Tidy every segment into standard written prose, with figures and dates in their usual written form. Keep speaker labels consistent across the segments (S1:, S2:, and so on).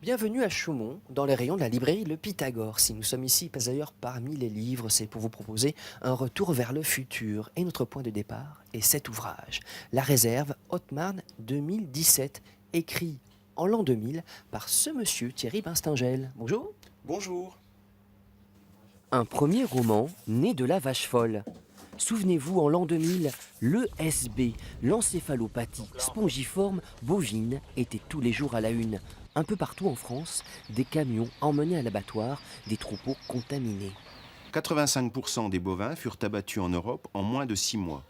S1: Bienvenue à Chaumont, dans les rayons de la librairie Le Pythagore. Si nous sommes ici, pas ailleurs parmi les livres, c'est pour vous proposer un retour vers le futur. Et notre point de départ est cet ouvrage, La Réserve, Haute-Marne 2017, écrit en l'an 2000 par ce monsieur Thierry Binstingel. Bonjour.
S2: Bonjour.
S1: Un premier roman né de la vache folle. Souvenez-vous, en l'an 2000, l'ESB, l'encéphalopathie spongiforme bovine, était tous les jours à la une. Un peu partout en France, des camions emmenaient à l'abattoir des troupeaux contaminés.
S2: 85% des bovins furent abattus en Europe en moins de 6 mois.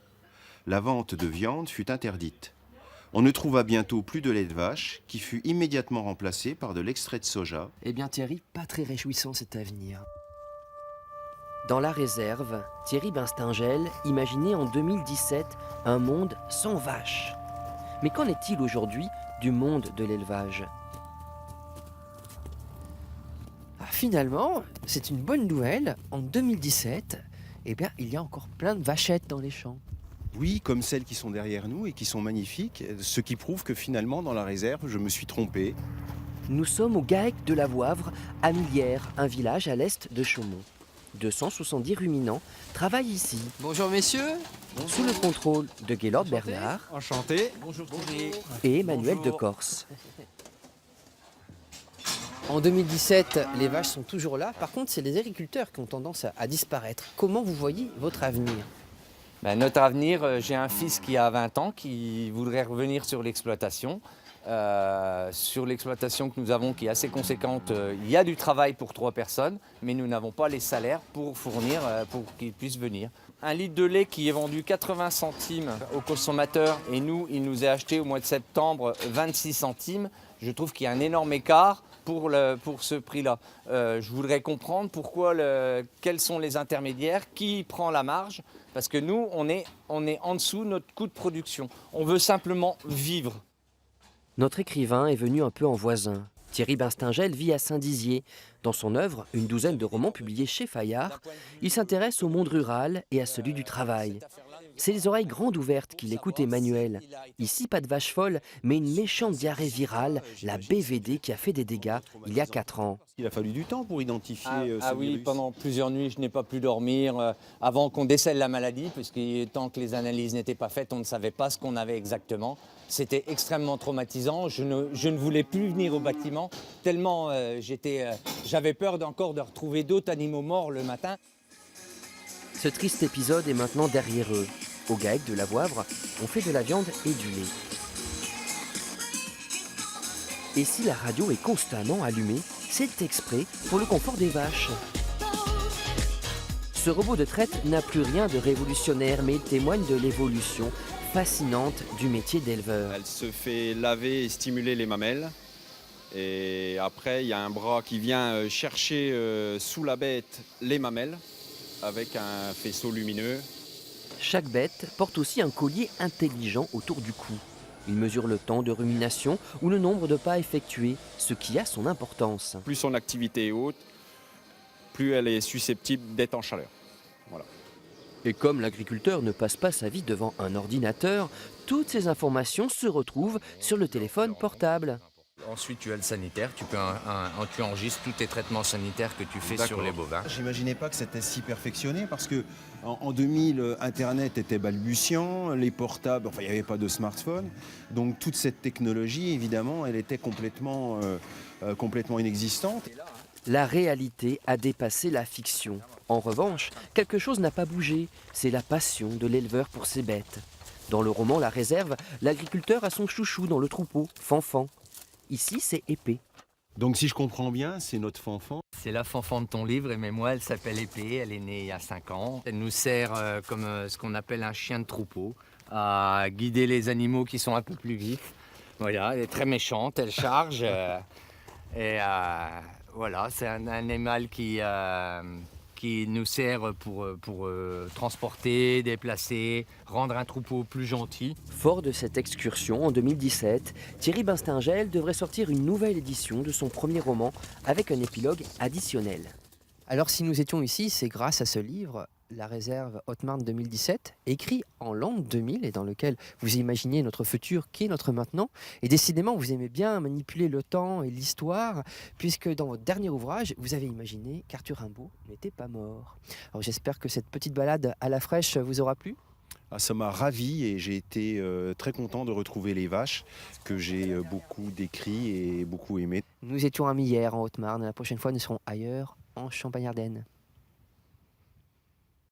S2: La vente de viande fut interdite. On ne trouva bientôt plus de lait de vache, qui fut immédiatement remplacé par de l'extrait de soja.
S1: Eh bien Thierry, pas très réjouissant cet avenir. Dans La Réserve, Thierry Binstingel imaginait en 2017 un monde sans vaches. Mais qu'en est-il aujourd'hui du monde de l'élevage ? Finalement, c'est une bonne nouvelle. En 2017, eh bien, il y a encore plein de vachettes dans les champs.
S2: Oui, comme celles qui sont derrière nous et qui sont magnifiques, ce qui prouve que finalement, dans la réserve, je me suis trompé.
S1: Nous sommes au GAEC de la Voivre, à Millières, un village à l'est de Chaumont. 270 ruminants travaillent ici.
S3: Bonjour messieurs.
S1: Sous le contrôle de Gaylord Bernard.
S3: Enchanté. Bonjour.
S1: Et Emmanuel de Corse.
S3: En 2017, les vaches sont toujours là. Par contre, c'est les agriculteurs qui ont tendance à disparaître. Comment vous voyez votre avenir ?
S4: Notre avenir, j'ai un fils qui a 20 ans qui voudrait revenir sur l'exploitation. Sur l'exploitation que nous avons qui est assez conséquente, il y a du travail pour 3 personnes, mais nous n'avons pas les salaires pour fournir, pour qu'ils puissent venir. Un litre de lait qui est vendu 80 centimes au consommateur et nous, il nous est acheté au mois de septembre 26 centimes. Je trouve qu'il y a un énorme écart pour ce prix-là. Je voudrais comprendre quels sont les intermédiaires, qui prend la marge, parce que nous, on est en dessous de notre coût de production. On veut simplement vivre.
S1: Notre écrivain est venu un peu en voisin. Thierry Binstingel vit à Saint-Dizier. Dans son œuvre, une douzaine de romans publiés chez Fayard, il s'intéresse au monde rural et à celui du travail. C'est les oreilles grandes ouvertes qu'il écoute Emmanuel. Ici, pas de vache folle, mais une méchante diarrhée virale, la BVD, qui a fait des dégâts il y a 4 ans.
S2: Il a fallu du temps pour identifier ce
S4: Oui,
S2: virus.
S4: pendant plusieurs nuits, je n'ai pas pu dormir avant qu'on décèle la maladie, puisque tant que les analyses n'étaient pas faites, on ne savait pas ce qu'on avait exactement. C'était extrêmement traumatisant. Je ne voulais plus venir au bâtiment, tellement j'avais peur encore de retrouver d'autres animaux morts le matin.
S1: Ce triste épisode est maintenant derrière eux. Au GAEC de la Voivre, on fait de la viande et du lait. Et si la radio est constamment allumée, c'est exprès pour le confort des vaches. Ce robot de traite n'a plus rien de révolutionnaire, mais témoigne de l'évolution fascinante du métier d'éleveur.
S5: Elle se fait laver et stimuler les mamelles. Et après, il y a un bras qui vient chercher sous la bête les mamelles avec un faisceau lumineux.
S1: Chaque bête porte aussi un collier intelligent autour du cou. Il mesure le temps de rumination ou le nombre de pas effectués, ce qui a son importance.
S5: Plus son activité est haute, plus elle est susceptible d'être en chaleur. Voilà.
S1: Et comme l'agriculteur ne passe pas sa vie devant un ordinateur, toutes ces informations se retrouvent sur le téléphone portable.
S6: Ensuite, tu as le sanitaire, tu enregistres tous tes traitements sanitaires que tu fais sur les bovins.
S2: J'imaginais pas que c'était si perfectionné parce que en 2000, Internet était balbutiant, les portables, il n'y avait pas de smartphone. Donc toute cette technologie, évidemment, elle était complètement inexistante.
S1: La réalité a dépassé la fiction. En revanche, quelque chose n'a pas bougé, c'est la passion de l'éleveur pour ses bêtes. Dans le roman La Réserve, l'agriculteur a son chouchou dans le troupeau, Fanfan. Ici, c'est Épée.
S2: Donc si je comprends bien, c'est notre Fanfan.
S6: C'est la fanfan de ton livre, mais moi, elle s'appelle Épée, elle est née il y a 5 ans. Elle nous sert comme ce qu'on appelle un chien de troupeau, à guider les animaux qui sont un peu plus vifs. Voilà, elle est très méchante, elle charge. Voilà, c'est un animal qui nous sert pour transporter, déplacer, rendre un troupeau plus gentil.
S1: Fort de cette excursion, en 2017, Thierry Binstingel devrait sortir une nouvelle édition de son premier roman avec un épilogue additionnel.
S3: Alors si nous étions ici, c'est grâce à ce livre, La réserve Haute-Marne 2017, écrit en l'an 2000 et dans lequel vous imaginez notre futur qui est notre maintenant. Et décidément, vous aimez bien manipuler le temps et l'histoire, puisque dans votre dernier ouvrage, vous avez imaginé qu'Arthur Rimbaud n'était pas mort. Alors j'espère que cette petite balade à la fraîche vous aura plu.
S2: Ah, ça m'a ravi et j'ai été très content de retrouver les vaches que j'ai beaucoup décrit et beaucoup aimé.
S3: Nous étions amis hier en Haute-Marne. La prochaine fois, nous serons ailleurs, en Champagne-Ardenne.